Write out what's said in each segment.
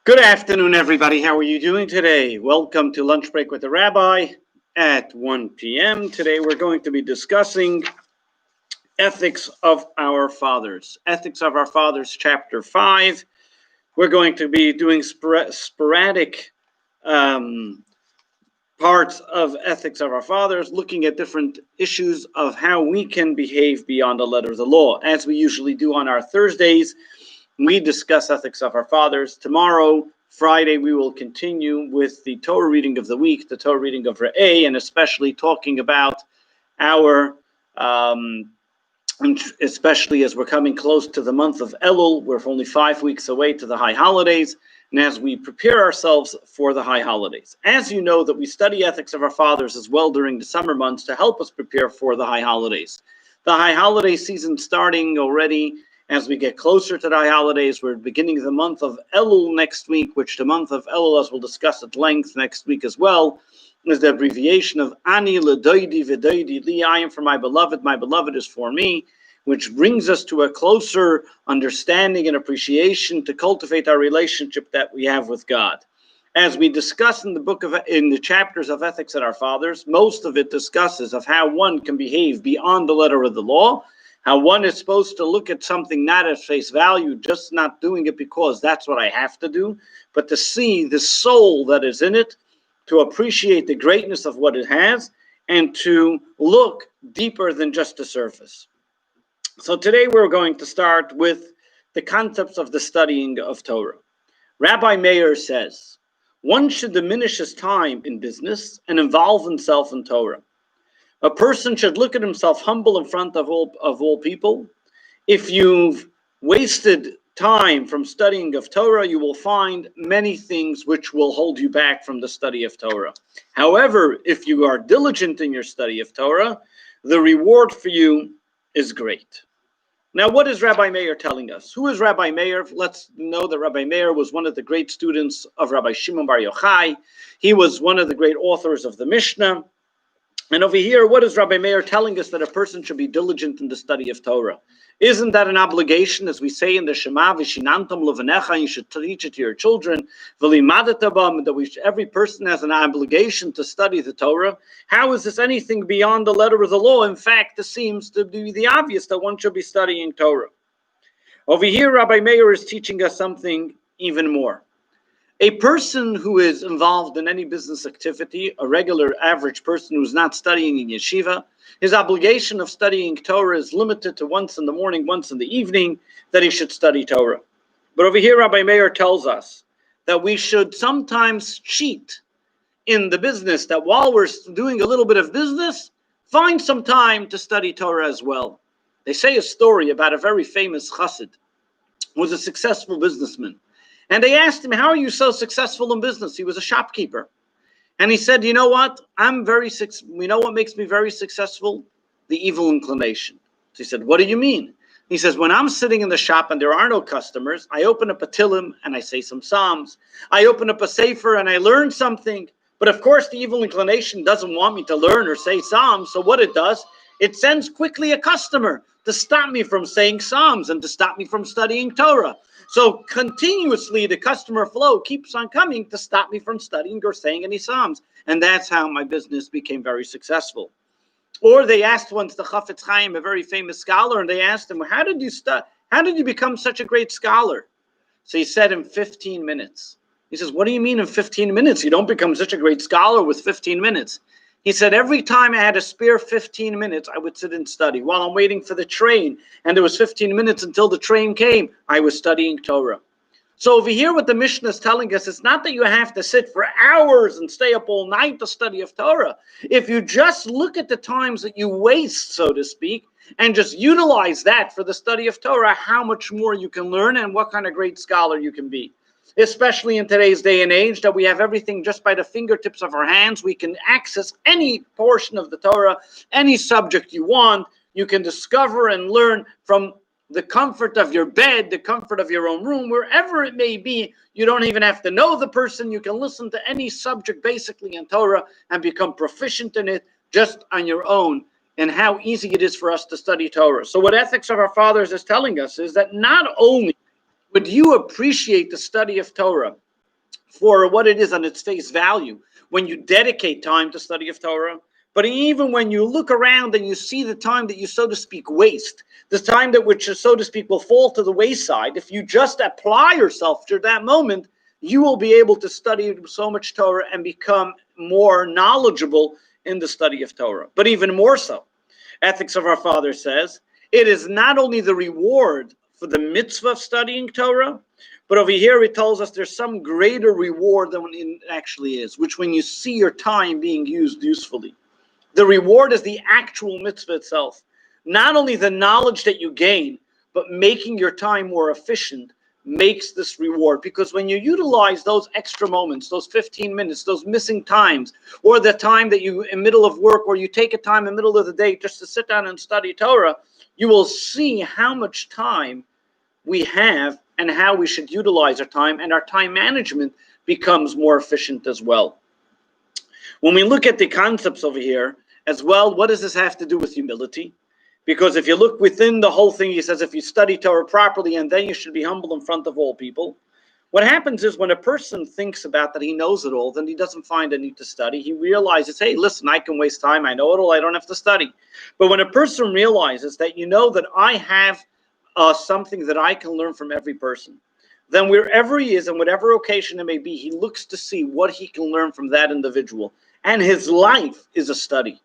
Good afternoon, everybody. How are you doing today? Welcome to Lunch Break with the Rabbi at 1 p.m. Today we're going to be discussing Ethics of Our Fathers. Ethics of Our Fathers, Chapter 5. We're going to be doing sporadic parts of Ethics of Our Fathers, looking at different issues of how we can behave beyond the letter of the law. As we usually do on our Thursdays, we discuss Ethics of Our Fathers. Tomorrow, Friday, we will continue with the Torah reading of the week, the Torah reading of Rabbi, and especially talking about our, especially as we're coming close to the month of Elul, we're only 5 weeks away to the high holidays, and as we prepare ourselves for the high holidays. As you know, that we study Ethics of Our Fathers as well during the summer months to help us prepare for the high holidays. The high holiday season starting already. As we get closer to the high holidays, we're beginning the month of Elul next week, which the month of Elul, as we'll discuss at length next week as well, is the abbreviation of Ani L'Doidi V'Doidi Li. I am for my beloved is for me, which brings us to a closer understanding and appreciation to cultivate our relationship that we have with God. As we discuss in the chapters of Ethics of Our Fathers, most of it discusses of how one can behave beyond the letter of the law, how one is supposed to look at something not at face value, just not doing it because that's what I have to do, but to see the soul that is in it, to appreciate the greatness of what it has, and to look deeper than just the surface. So today we're going to start with the concepts of the studying of Torah. Rabbi Meir says, one should diminish his time in business and involve himself in Torah. A person should look at himself humble in front of all people. If you've wasted time from studying of Torah, you will find many things which will hold you back from the study of Torah. However, if you are diligent in your study of Torah, the reward for you is great. Now, what is Rabbi Meir telling us? Who is Rabbi Meir? Let's know that Rabbi Meir was one of the great students of Rabbi Shimon Bar Yochai. He was one of the great authors of the Mishnah. And over here, what is Rabbi Meir telling us that a person should be diligent in the study of Torah? Isn't that an obligation, as we say in the Shema, V'shinantam levanecha, you should teach it to your children, that every person has an obligation to study the Torah? How is this anything beyond the letter of the law? In fact, this seems to be the obvious that one should be studying Torah. Over here, Rabbi Meir is teaching us something even more. A person who is involved in any business activity, a regular average person who's not studying in yeshiva, his obligation of studying Torah is limited to once in the morning, once in the evening, that he should study Torah. But over here, Rabbi Meir tells us that we should sometimes cheat in the business, that while we're doing a little bit of business, find some time to study Torah as well. They say a story about a very famous chassid who was a successful businessman. And they asked him, how are you so successful in business? He was a shopkeeper. And he said, you know what? You know what makes me very successful? The evil inclination. So he said, what do you mean? He says, when I'm sitting in the shop and there are no customers, I open up a Tillim and I say some Psalms. I open up a Sefer and I learn something. But of course, the evil inclination doesn't want me to learn or say Psalms. So what it does, it sends quickly a customer to stop me from saying Psalms and to stop me from studying Torah. So continuously, the customer flow keeps on coming to stop me from studying or saying any Psalms. And that's how my business became very successful. Or they asked once the Chafetz Chaim, a very famous scholar, and they asked him, how did you become such a great scholar? So he said, in 15 minutes. He says, what do you mean in 15 minutes? You don't become such a great scholar with 15 minutes. He said, every time I had a spare 15 minutes, I would sit and study. While I'm waiting for the train, and there was 15 minutes until the train came, I was studying Torah. So over here, what the Mishnah is telling us, it's not that you have to sit for hours and stay up all night to study of Torah. If you just look at the times that you waste, so to speak, and just utilize that for the study of Torah, how much more you can learn and what kind of great scholar you can be. Especially in today's day and age, that we have everything just by the fingertips of our hands. We can access any portion of the Torah, any subject you want. You can discover and learn from the comfort of your bed, the comfort of your own room, wherever it may be. You don't even have to know the person. You can listen to any subject basically in Torah and become proficient in it just on your own, and how easy it is for us to study Torah. So what Ethics of Our Fathers is telling us is that not only would you appreciate the study of Torah for what it is on its face value when you dedicate time to study of Torah. But even when you look around and you see the time that you, so to speak, waste, the time that which, so to speak, will fall to the wayside, if you just apply yourself to that moment, you will be able to study so much Torah and become more knowledgeable in the study of Torah. But even more so, Ethics of Our Father says, it is not only the reward for the mitzvah of studying Torah, but over here it tells us there's some greater reward than it actually is, which when you see your time being used usefully. The reward is the actual mitzvah itself. Not only the knowledge that you gain, but making your time more efficient makes this reward. Because when you utilize those extra moments, those 15 minutes, those missing times, or the time that you in middle of work, or you take a time in the middle of the day just to sit down and study Torah, you will see how much time we have and how we should utilize our time, and our time management becomes more efficient as well. When we look at the concepts over here as well, what does this have to do with humility? Because if you look within the whole thing, he says if you study Torah properly, and then you should be humble in front of all people. What happens is when a person thinks about that he knows it all, then he doesn't find a need to study. He realizes, hey, listen, I can waste time. I know it all. I don't have to study. But when a person realizes that you know that I have something that I can learn from every person, then wherever he is and whatever occasion it may be, he looks to see what he can learn from that individual. And his life is a study.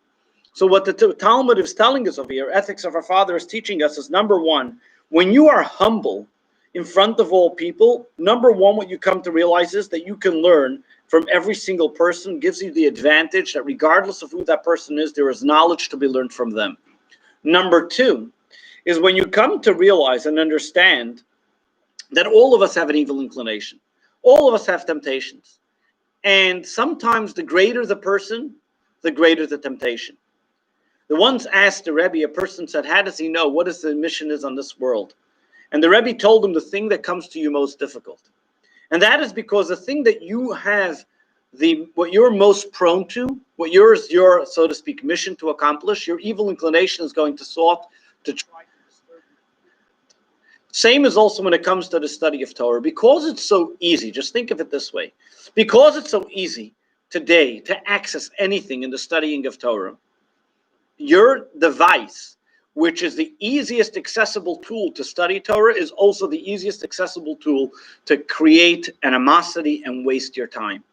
So what the Talmud is telling us over here, Ethics of Our Father is teaching us is, number one, when you are humble in front of all people, number one, what you come to realize is that you can learn from every single person, gives you the advantage that regardless of who that person is, there is knowledge to be learned from them. Number two is when you come to realize and understand that all of us have an evil inclination. All of us have temptations. And sometimes the greater the person, the greater the temptation. The once asked the Rabbi, a person said, how does he know what his mission is on this world? And the Rabbi told him the thing that comes to you most difficult. And that is because the thing that you have, what you're most prone to, what your, so to speak, mission to accomplish, your evil inclination is going to sought to try to disturb you. Same is also when it comes to the study of Torah. Because it's so easy, just think of it this way. Because it's so easy today to access anything in the studying of Torah, your device, which is the easiest accessible tool to study Torah, is also the easiest accessible tool to create animosity and waste your time.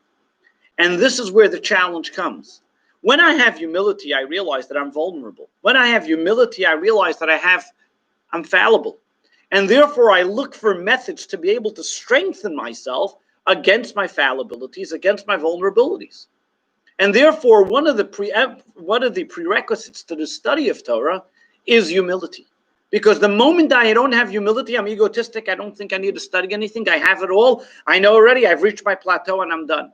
And this is where the challenge comes. When I have humility, I realize that I'm vulnerable. When I have humility, I realize that I'm fallible. And therefore, I look for methods to be able to strengthen myself against my fallibilities, against my vulnerabilities. And therefore, one of the prerequisites to the study of Torah is humility. Because the moment I don't have humility, I'm egotistic, I don't think I need to study anything, I have it all, I know already, I've reached my plateau and I'm done.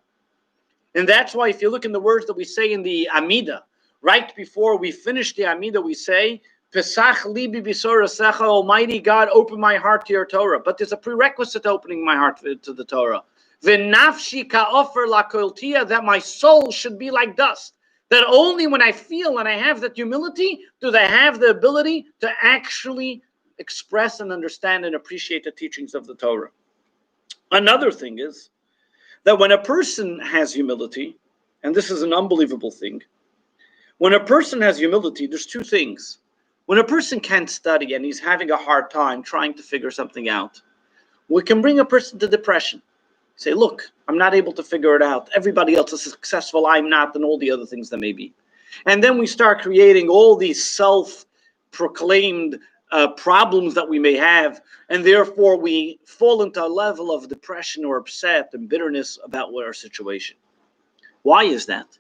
And that's why if you look in the words that we say in the Amidah, right before we finish the Amidah, we say, Pesach libi b'sorasecha, Almighty God, open my heart to your Torah. But there's a prerequisite to opening my heart to the Torah. V'nafshi ka'ofer lakoltia, that my soul should be like dust. That only when I feel and I have that humility do I have the ability to actually express and understand and appreciate the teachings of the Torah. Another thing is that when a person has humility, and this is an unbelievable thing, when a person has humility, there's two things. When a person can't study and he's having a hard time trying to figure something out, we can bring a person to depression. Say, look, I'm not able to figure it out. Everybody else is successful, I'm not, and all the other things that may be. And then we start creating all these self-proclaimed problems that we may have, and therefore we fall into a level of depression or upset and bitterness about our situation. Why is that?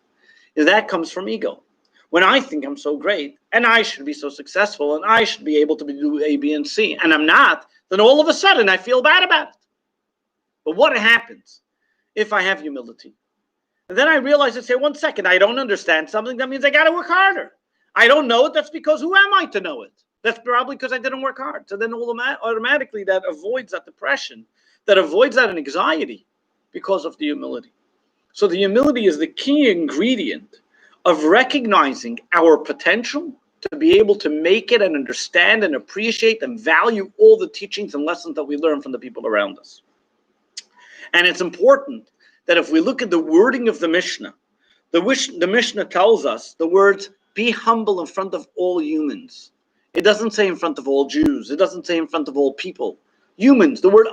That comes from ego. When I think I'm so great, and I should be so successful, and I should be able to do A, B, and C, and I'm not, then all of a sudden I feel bad about it. But what happens if I have humility? And then I realize and say, 1 second, I don't understand something. That means I got to work harder. I don't know it. That's because who am I to know it? That's probably because I didn't work hard. So then automatically that avoids that depression, that avoids that anxiety because of the humility. So the humility is the key ingredient of recognizing our potential to be able to make it and understand and appreciate and value all the teachings and lessons that we learn from the people around us. And it's important that if we look at the wording of the Mishnah, the Mishnah tells us the words, be humble in front of all humans. It doesn't say in front of all Jews. It doesn't say in front of all people. Humans, the word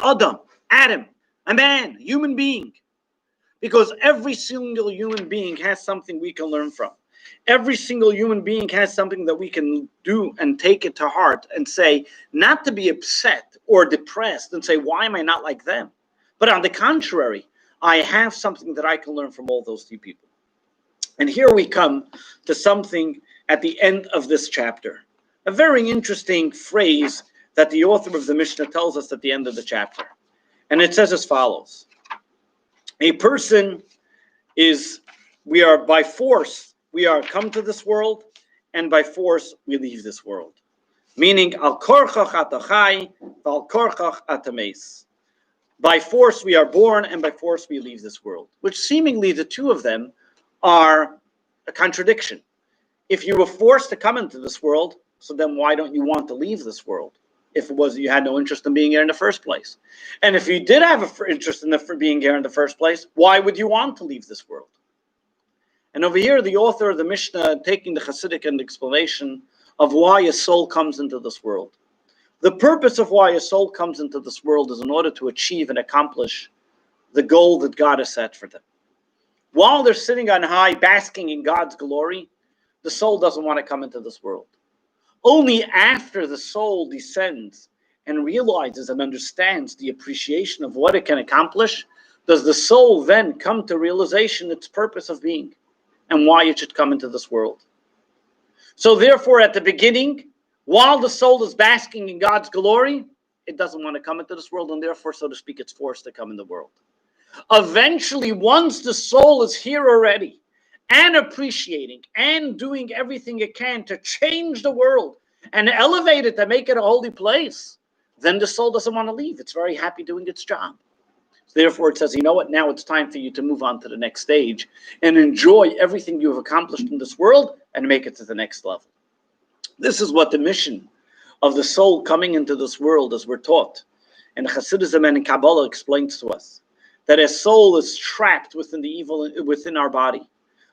Adam, a man, human being. Because every single human being has something we can learn from. Every single human being has something that we can do and take it to heart and say, not to be upset or depressed and say, why am I not like them? But on the contrary, I have something that I can learn from all those two people. And here we come to something at the end of this chapter. A very interesting phrase that the author of the Mishnah tells us at the end of the chapter. And it says as follows. A person we are by force, we are come to this world, and by force we leave this world. Meaning, al korchach atachai, al korchach atameis. By force we are born, and by force we leave this world. Which seemingly the two of them are a contradiction. If you were forced to come into this world, so then why don't you want to leave this world? If it was you had no interest in being here in the first place. And if you did have an interest in being here in the first place, why would you want to leave this world? And over here, the author of the Mishnah taking the Hasidic and explanation of why a soul comes into this world. The purpose of why a soul comes into this world is in order to achieve and accomplish the goal that God has set for them. While they're sitting on high, basking in God's glory, the soul doesn't want to come into this world. Only after the soul descends and realizes and understands the appreciation of what it can accomplish, does the soul then come to realization its purpose of being and why it should come into this world. So therefore, at the beginning, while the soul is basking in God's glory, it doesn't want to come into this world, and therefore, so to speak, it's forced to come in the world. Eventually, once the soul is here already, and appreciating and doing everything it can to change the world and elevate it to make it a holy place, then the soul doesn't want to leave. It's very happy doing its job. Therefore, it says, you know what? Now it's time for you to move on to the next stage and enjoy everything you have accomplished in this world and make it to the next level. This is what the mission of the soul coming into this world, as we're taught. And Hasidism and Kabbalah explains to us that a soul is trapped within the evil within our body.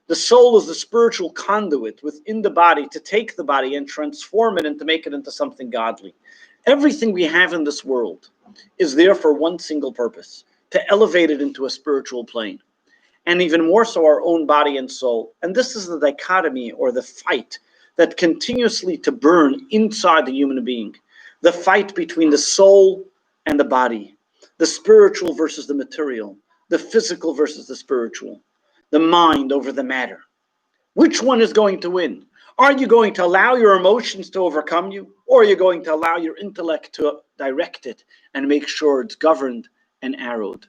The soul is the spiritual conduit within the body to take the body and transform it and to make it into something godly. Everything we have in this world is there for one single purpose, to elevate it into a spiritual plane. And even more so our own body and soul. And this is the dichotomy or the fight that continuously to burn inside the human being. The fight between the soul and the body. The spiritual versus the material. The physical versus the spiritual. The mind over the matter. Which one is going to win? Are you going to allow your emotions to overcome you? Or are you going to allow your intellect to direct it and make sure it's governed and arrowed?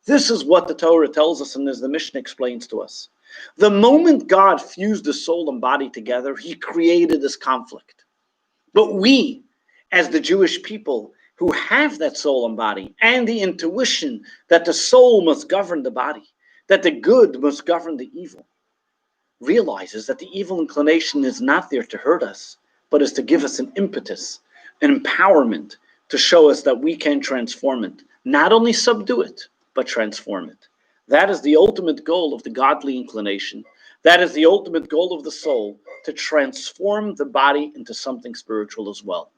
This is what the Torah tells us, and as the Mishnah explains to us. The moment God fused the soul and body together, he created this conflict. But we, as the Jewish people who have that soul and body and the intuition that the soul must govern the body, that the good must govern the evil, realizes that the evil inclination is not there to hurt us, but is to give us an impetus, an empowerment to show us that we can transform it. Not only subdue it, but transform it. That is the ultimate goal of the godly inclination. That is the ultimate goal of the soul, to transform the body into something spiritual as well.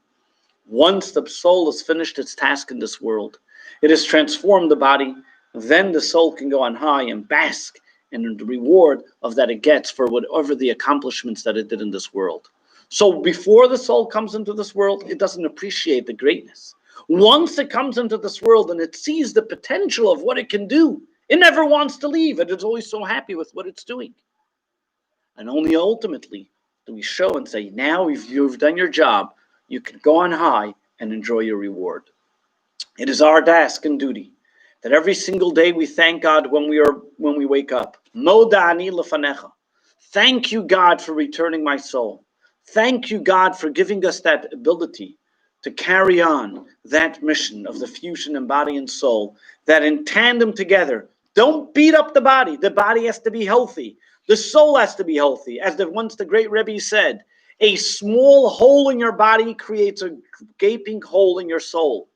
Once the soul has finished its task in this world, it has transformed the body, then the soul can go on high and bask in the reward of that it gets for whatever the accomplishments that it did in this world. So before the soul comes into this world, it doesn't appreciate the greatness. Once it comes into this world and it sees the potential of what it can do, it never wants to leave. It is always so happy with what it's doing. And only ultimately do we show and say, now if you've done your job, you can go on high and enjoy your reward. It is our task and duty that every single day we thank God when we wake up. Moda ani lefanecha. Thank you, God, for returning my soul. Thank you, God, for giving us that ability to carry on that mission of the fusion in body and soul, that in tandem together, don't beat up the body. The body has to be healthy. The soul has to be healthy. As once the great Rabbi said, a small hole in your body creates a gaping hole in your soul.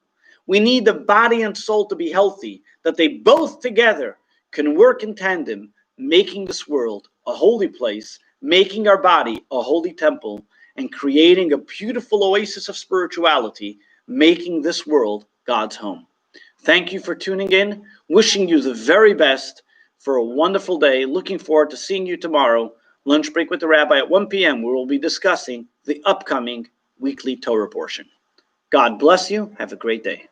We need the body and soul to be healthy, that they both together can work in tandem, making this world a holy place, making our body a holy temple, and creating a beautiful oasis of spirituality, making this world God's home. Thank you for tuning in. Wishing you the very best for a wonderful day. Looking forward to seeing you tomorrow. Lunch break with the Rabbi at 1 p.m. where we'll be discussing the upcoming weekly Torah portion. God bless you. Have a great day.